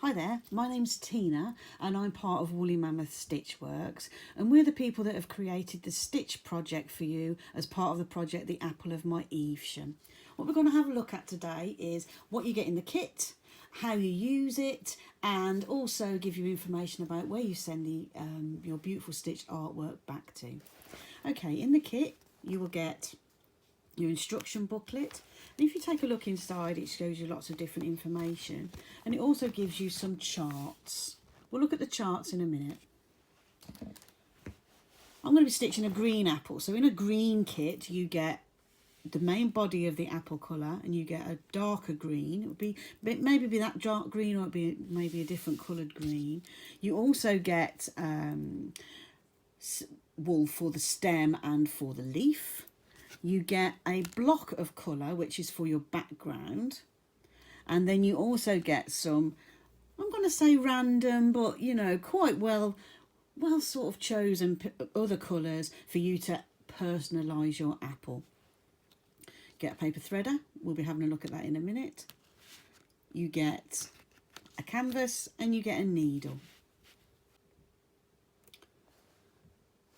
Hi there, my name's Tina and I'm part of Woolly Mammoth Stitch Works, and we're the people that have created the stitch project for you as part of the project The Apple of My Evesham. What we're going to have a look at today is what you get in the kit, how you use it, and also give you information about where you send your beautiful stitched artwork back to. Okay, in the kit you will get your instruction booklet, and if you take a look inside it shows you lots of different information, and it also gives you some charts. We'll look at the charts in a minute. I'm going to be stitching a green apple, so in a green kit you get the main body of the apple colour and you get a darker green. It would be maybe be that dark green, or it'd be maybe a different coloured green. You also get wool for the stem and for the leaf. You get a block of colour which is for your background, and then you also get some, I'm going to say random, but you know, quite well sort of chosen other colours for you to personalise your apple. Get a paper threader, we'll be having a look at that in a minute. You get a canvas and you get a needle.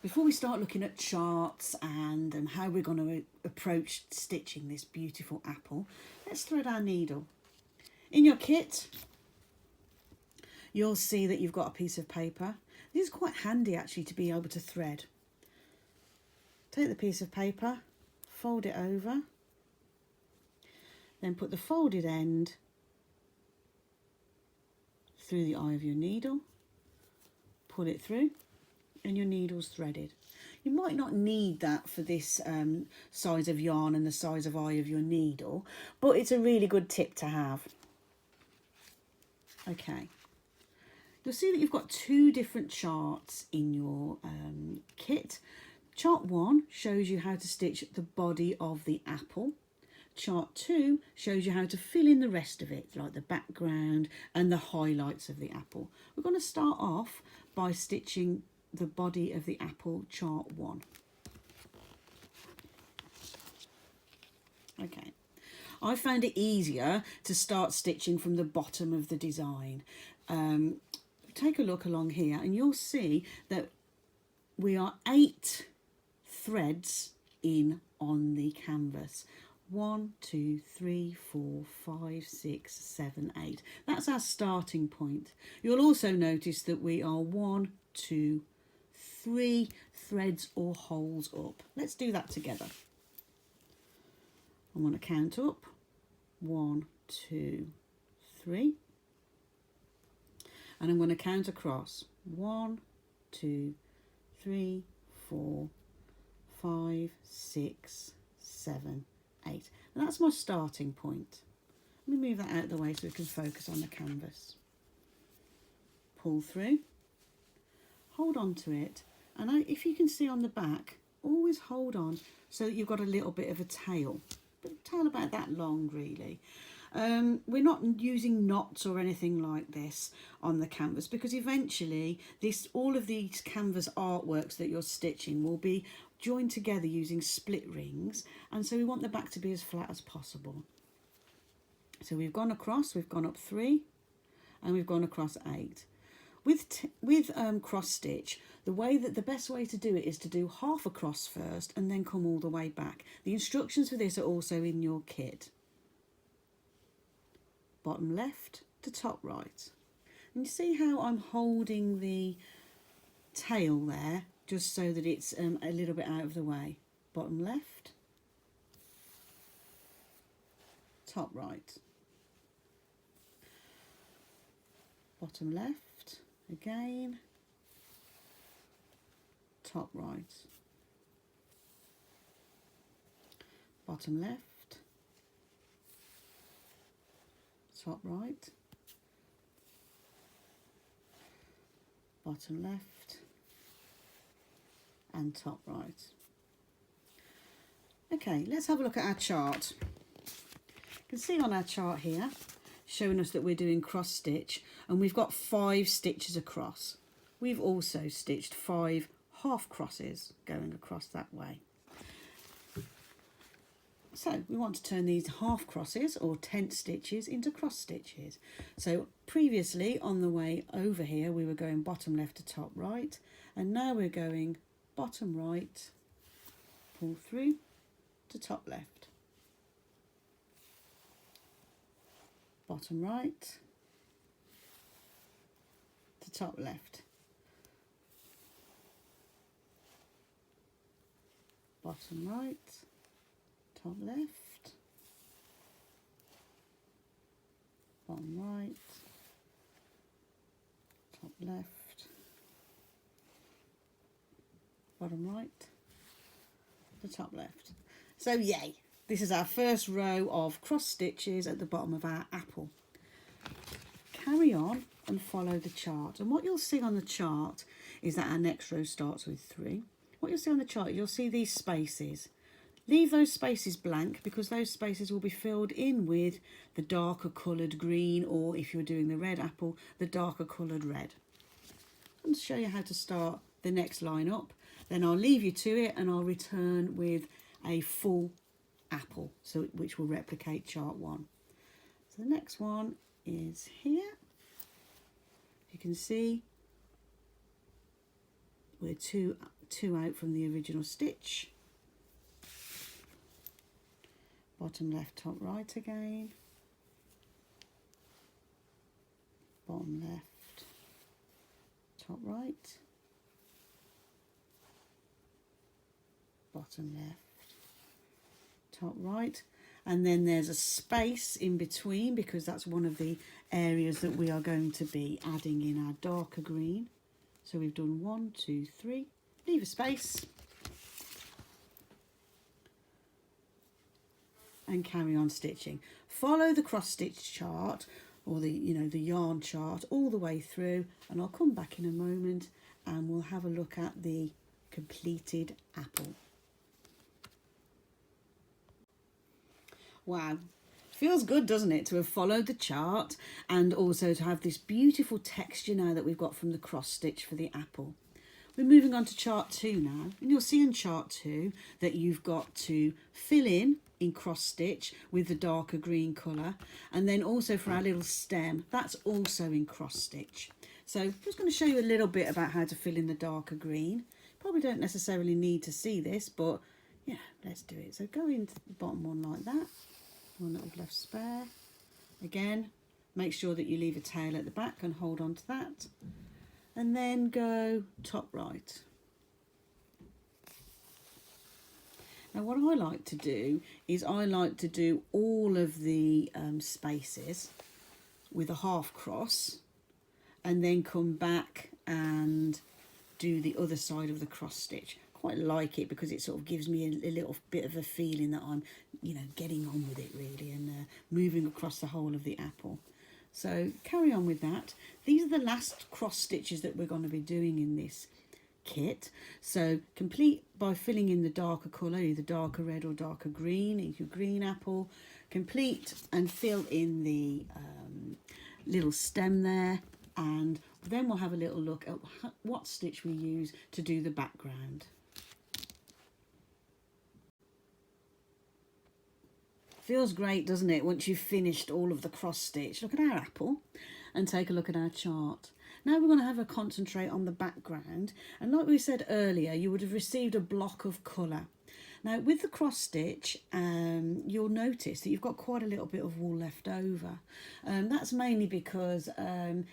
Before we start looking at charts and how we're going to approach stitching this beautiful apple, let's thread our needle. In your kit, you'll see that you've got a piece of paper. This is quite handy actually to be able to thread. Take the piece of paper, fold it over, then put the folded end through the eye of your needle, pull it through, and your needle's threaded. You might not need that for this size of yarn and the size of eye of your needle, but it's a really good tip to have. Okay, you'll see that you've got two different charts in your kit. Chart 1 shows you how to stitch the body of the apple. Chart 2 shows you how to fill in the rest of it, like the background and the highlights of the apple. We're going to start off by stitching the body of the apple, chart 1. Okay, I found it easier to start stitching from the bottom of the design. Take a look along here and you'll see that we are 8 threads in on the canvas. 1, 2, 3, 4, 5, 6, 7, 8. That's our starting point. You'll also notice that we are 1, 2, 3 threads or holes up. Let's do that together. I'm going to count up. 1, 2, 3. And I'm going to count across. 1, 2, 3, 4, 5, 6, 7, 8. And that's my starting point. Let me move that out of the way so we can focus on the canvas. Pull through, hold on to it, and if you can see on the back, always hold on so that you've got a little bit of a tail, but a tail about that long really. We're not using knots or anything like this on the canvas, because eventually all of these canvas artworks that you're stitching will be joined together using split rings, and so we want the back to be as flat as possible. So we've gone across, we've gone up 3, and we've gone across 8. With cross stitch, the best way to do it is to do half across first and then come all the way back. The instructions for this are also in your kit. Bottom left to top right. And you see how I'm holding the tail there, just so that it's a little bit out of the way. Bottom left, top right. Bottom left again, top right. Bottom left, top right. Bottom left and top right. Okay, let's have a look at our chart. You can see on our chart here showing us that we're doing cross stitch, and we've got 5 stitches across. We've also stitched 5 half crosses going across that way. So we want to turn these half crosses or tent stitches into cross stitches. So previously on the way over here we were going bottom left to top right, and now we're going bottom right, pull through to top left, bottom right to top left, bottom right, top left, bottom right, top left, bottom right, the top left. So yay, this is our first row of cross stitches at the bottom of our apple. Carry on and follow the chart, and what you'll see on the chart is that our next row starts with 3. What you'll see on the chart, you'll see these spaces. Leave those spaces blank because those spaces will be filled in with the darker coloured green, or if you're doing the red apple, the darker coloured red. I'm going to show you how to start the next line up, then I'll leave you to it and I'll return with a full apple, which will replicate chart 1. So the next one is here. You can see we're two out from the original stitch. Bottom left, top right again. Bottom left, top right. Bottom left, top right. And then there's a space in between because that's one of the areas that we are going to be adding in our darker green. So we've done 1, 2, 3. Leave a space. And carry on stitching. Follow the cross stitch chart, or the yarn chart, all the way through, and I'll come back in a moment and we'll have a look at the completed apple. Wow, feels good, doesn't it, to have followed the chart and also to have this beautiful texture now that we've got from the cross stitch for the apple. We're moving on to chart 2 now, and you'll see in chart 2 that you've got to fill in cross stitch with the darker green colour, and then also for our little stem, that's also in cross stitch. So I'm just going to show you a little bit about how to fill in the darker green. Probably don't necessarily need to see this, but yeah, let's do it. So go into the bottom one like that, one that we've left spare. Again, make sure that you leave a tail at the back and hold on to that, and then go top right. Now what I like to do is I like to do all of the spaces with a half cross, and then come back and do the other side of the cross stitch. Quite like it because it sort of gives me a little bit of a feeling that I'm, getting on with it really, and moving across the whole of the apple. So carry on with that. These are the last cross stitches that we're going to be doing in this kit. So complete by filling in the darker colour, either darker red or darker green, in your green apple. Complete and fill in the little stem there, and then we'll have a little look at what stitch we use to do the background. Feels great, doesn't it, once you've finished all of the cross stitch. Look at our apple and take a look at our chart. Now we're going to have a concentrate on the background, and like we said earlier, you would have received a block of colour. Now with the cross stitch, you'll notice that you've got quite a little bit of wool left over. That's mainly because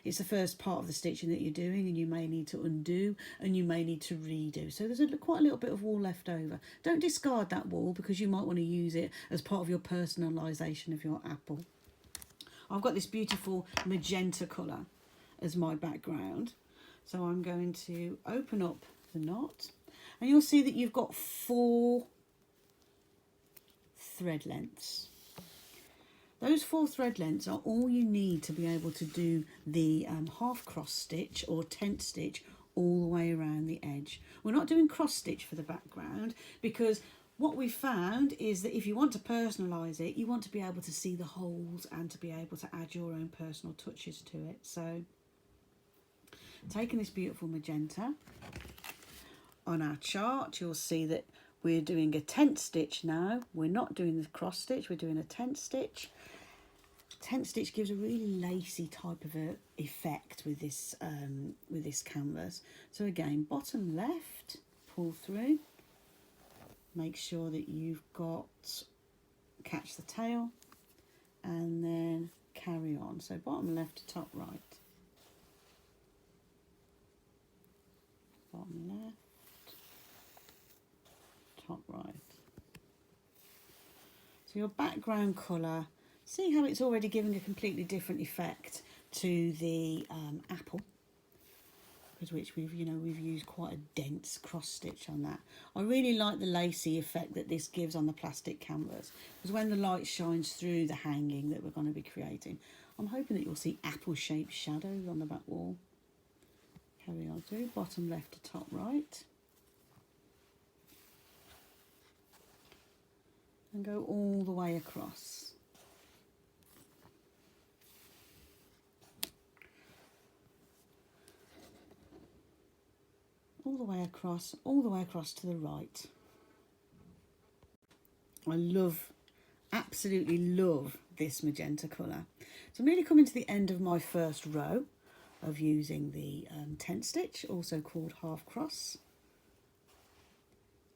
it's the first part of the stitching that you're doing, and you may need to undo and you may need to redo. So there's quite a little bit of wool left over. Don't discard that wool because you might want to use it as part of your personalisation of your apple. I've got this beautiful magenta colour as my background, so I'm going to open up the knot, and you'll see that you've got 4 thread lengths. Those 4 thread lengths are all you need to be able to do the half cross stitch or tent stitch all the way around the edge. We're not doing cross stitch for the background because what we found is that if you want to personalise it, you want to be able to see the holes and to be able to add your own personal touches to it. So taking this beautiful magenta on our chart, you'll see that we're doing a tent stitch now. We're not doing the cross stitch, we're doing a tent stitch. Tent stitch gives a really lacy type of a effect with this canvas. So again, bottom left, pull through, make sure that you've got catch the tail, and then carry on. So bottom left to top right, bottom left, top right. So your background colour, see how it's already giving a completely different effect to the apple, with which we've used quite a dense cross stitch on that. I really like the lacy effect that this gives on the plastic canvas, because when the light shines through the hanging that we're going to be creating, I'm hoping that you'll see apple shaped shadows on the back wall. Carry on through, bottom left to top right, and go all the way across. All the way across to the right. I love, absolutely love this magenta colour. So I'm really coming to the end of my first row of using the tent stitch, also called half cross.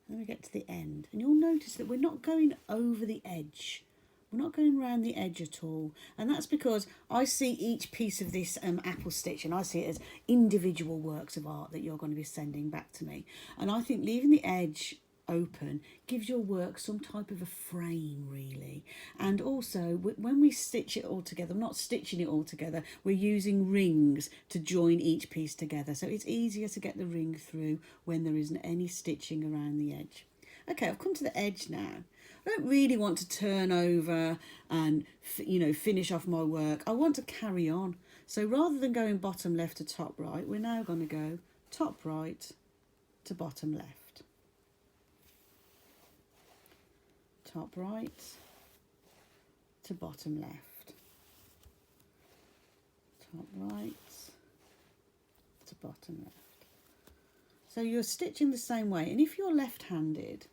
And then we get to the end, and you'll notice that we're not going over the edge. We're not going around the edge at all, and that's because I see each piece of this apple stitch, and I see it as individual works of art that you're going to be sending back to me. And I think leaving the edge open gives your work some type of a frame, really. And also, when we stitch it all together, we're not stitching it all together, we're using rings to join each piece together, so it's easier to get the ring through when there isn't any stitching around the edge. Okay, I've come to the edge now. I don't really want to turn over and finish off my work. I want to carry on. So rather than going bottom left to top right, we're now going to go top right to bottom left. Top right to bottom left. Top right to bottom left. So you're stitching the same way, and if you're left-handed,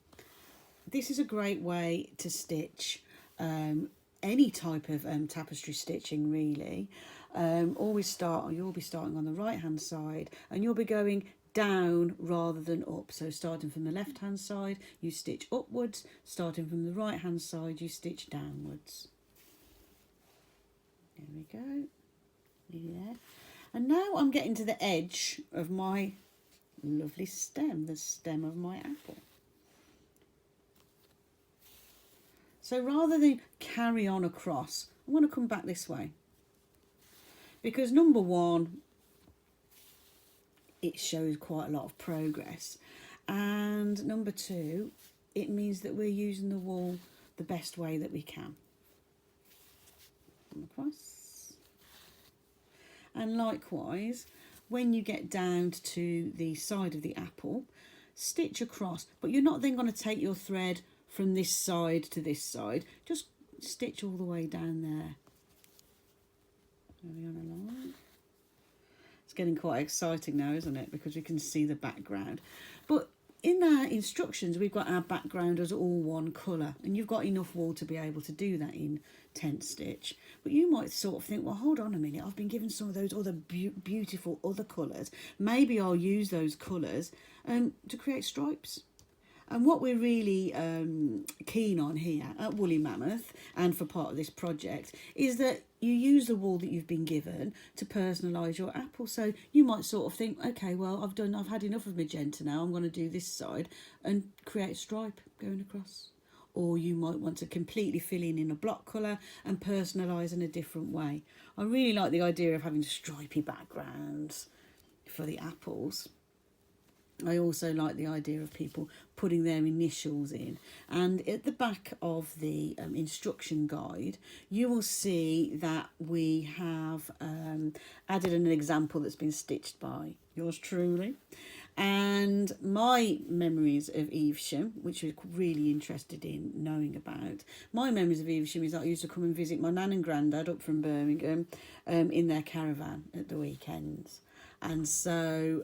this is a great way to stitch any type of tapestry stitching, really. You'll be starting on the right hand side, and you'll be going down rather than up. So starting from the left hand side, you stitch upwards. Starting from the right hand side, you stitch downwards. There we go. Yeah. And now I'm getting to the edge of my lovely stem, the stem of my apple. So rather than carry on across, I want to come back this way, because number one, it shows quite a lot of progress, and number two, it means that we're using the wool the best way that we can. Come across. And likewise, when you get down to the side of the apple, stitch across, but you're not then going to take your thread from this side to this side, just stitch all the way down there. Carry on along. It's getting quite exciting now, isn't it? Because we can see the background. But in our instructions, we've got our background as all one colour, and you've got enough wool to be able to do that in tent stitch. But you might sort of think, well, hold on a minute, I've been given some of those other beautiful other colours. Maybe I'll use those colours to create stripes. And what we're really keen on here at Woolly Mammoth, and for part of this project, is that you use the wool that you've been given to personalise your apple. So you might sort of think, okay, well, I've had enough of magenta now, I'm going to do this side and create a stripe going across. Or you might want to completely fill in a block colour and personalise in a different way. I really like the idea of having stripy backgrounds for the apples. I also like the idea of people putting their initials in. And at the back of the instruction guide, you will see that we have added an example that's been stitched by yours truly. And my memories of Evesham, which we're really interested in knowing about, my memories of Evesham is that I used to come and visit my nan and granddad up from Birmingham in their caravan at the weekends. And so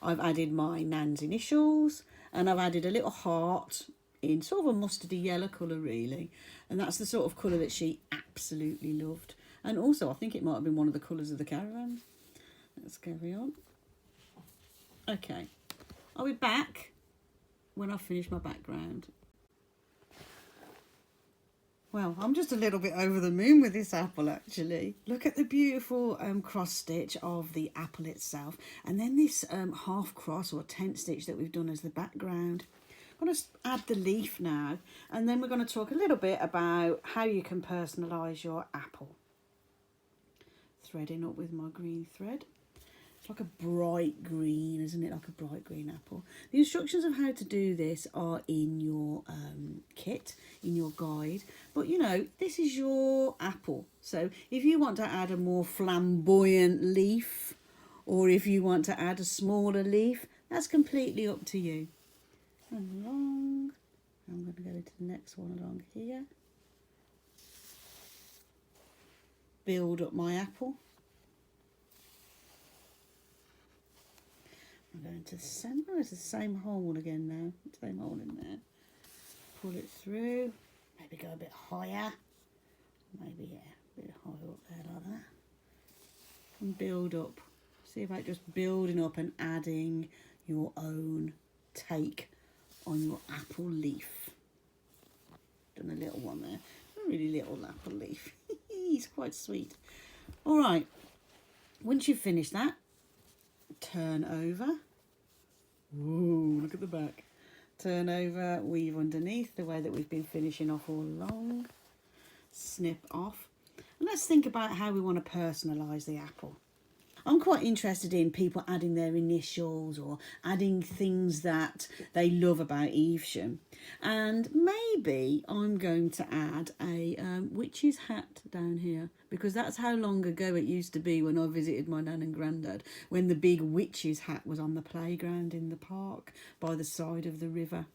I've added my nan's initials, and I've added a little heart in sort of a mustardy yellow colour really, and that's the sort of colour that she absolutely loved. And also I think it might have been one of the colours of the caravan. Let's carry on. Okay, I'll be back when I've finished my background. Well, I'm just a little bit over the moon with this apple actually. Look at the beautiful cross stitch of the apple itself, and then this half cross or tent stitch that we've done as the background. I'm going to add the leaf now, and then we're going to talk a little bit about how you can personalise your apple. Threading up with my green thread. It's like a bright green, isn't it? Like a bright green apple. The instructions of how to do this are in your kit, in your guide. But, you know, this is your apple. So if you want to add a more flamboyant leaf, or if you want to add a smaller leaf, that's completely up to you. And along, I'm going to go to the next one along here. Build up my apple. I'm going to the centre. It's the same hole again now. Same hole in there. Pull it through. Maybe go a bit higher. Maybe, yeah, a bit higher up there like that. And build up. See about just building up and adding your own take on your apple leaf. Done a little one there. A really little apple leaf. He's quite sweet. All right. Once you've finished that, turn over. Ooh, look at the back. Turn over, weave underneath the way that we've been finishing off all along. Snip off. And let's think about how we want to personalise the apple. I'm quite interested in people adding their initials or adding things that they love about Evesham. And maybe I'm going to add a witch's hat down here, because that's how long ago it used to be when I visited my nan and granddad, when the big witch's hat was on the playground in the park by the side of the river.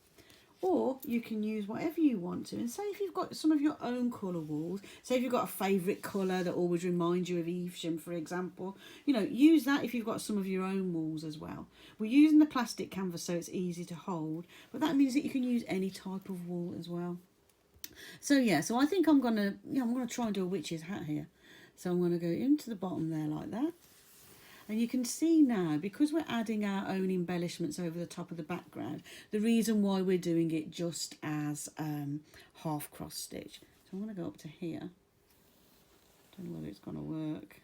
Or you can use whatever you want to. And say if you've got some of your own colour walls, say if you've got a favourite colour that always reminds you of Evesham, for example, you know, use that if you've got some of your own walls as well. We're using the plastic canvas so it's easy to hold, but that means that you can use any type of wool as well. So yeah, so I think I'm gonna try and do a witch's hat here. So I'm gonna go into the bottom there like that. And you can see now, because we're adding our own embellishments over the top of the background, the reason why we're doing it just as half cross stitch. So I'm going to go up to here. Don't know whether it's going to work.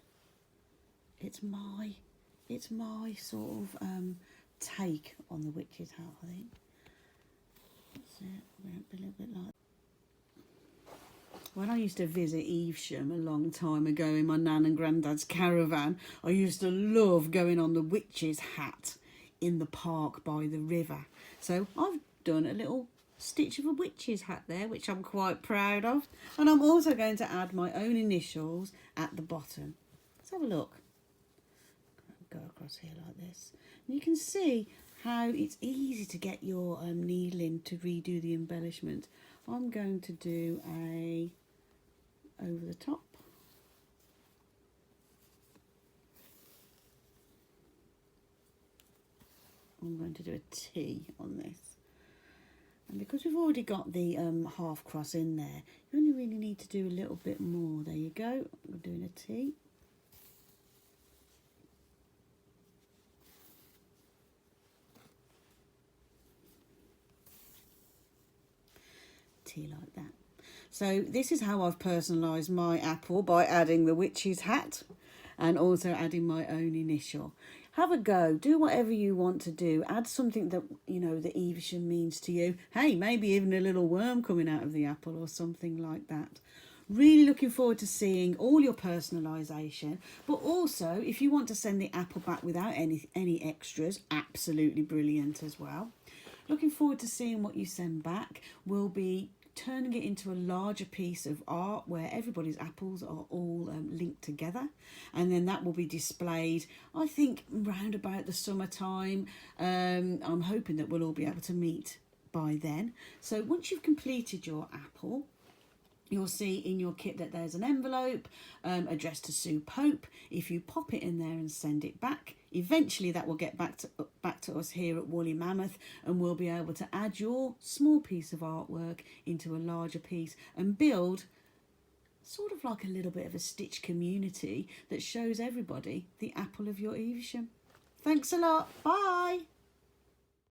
It's my sort of take on the witch's hat, I think. That's it. A little bit like. When I used to visit Evesham a long time ago in my nan and granddad's caravan, I used to love going on the witch's hat in the park by the river. So I've done a little stitch of a witch's hat there, which I'm quite proud of. And I'm also going to add my own initials at the bottom. Let's have a look. Go across here like this. And you can see how it's easy to get your needle in to redo the embellishment. I'm going to do a over the top. I'm going to do a T on this. And because we've already got the half cross in there, you only really need to do a little bit more. There you go. I'm doing a T. T like that. So this is how I've personalised my apple, by adding the witch's hat and also adding my own initial. Have a go. Do whatever you want to do. Add something that, you know, the Evesham means to you. Hey, maybe even a little worm coming out of the apple or something like that. Really looking forward to seeing all your personalisation. But also, if you want to send the apple back without any extras, absolutely brilliant as well. Looking forward to seeing what you send back. We'll be turning it into a larger piece of art where everybody's apples are all linked together, and then that will be displayed, I think, round about the summertime. I'm hoping that we'll all be able to meet by then. So once you've completed your apple, You'll see in your kit that there's an envelope addressed to Sue Pope. If you pop it in there and send it back, eventually that will get back to us here at Woolly Mammoth, and we'll be able to add your small piece of artwork into a larger piece and build sort of like a little bit of a stitch community that shows everybody the apple of your Evesham. Thanks a lot. Bye.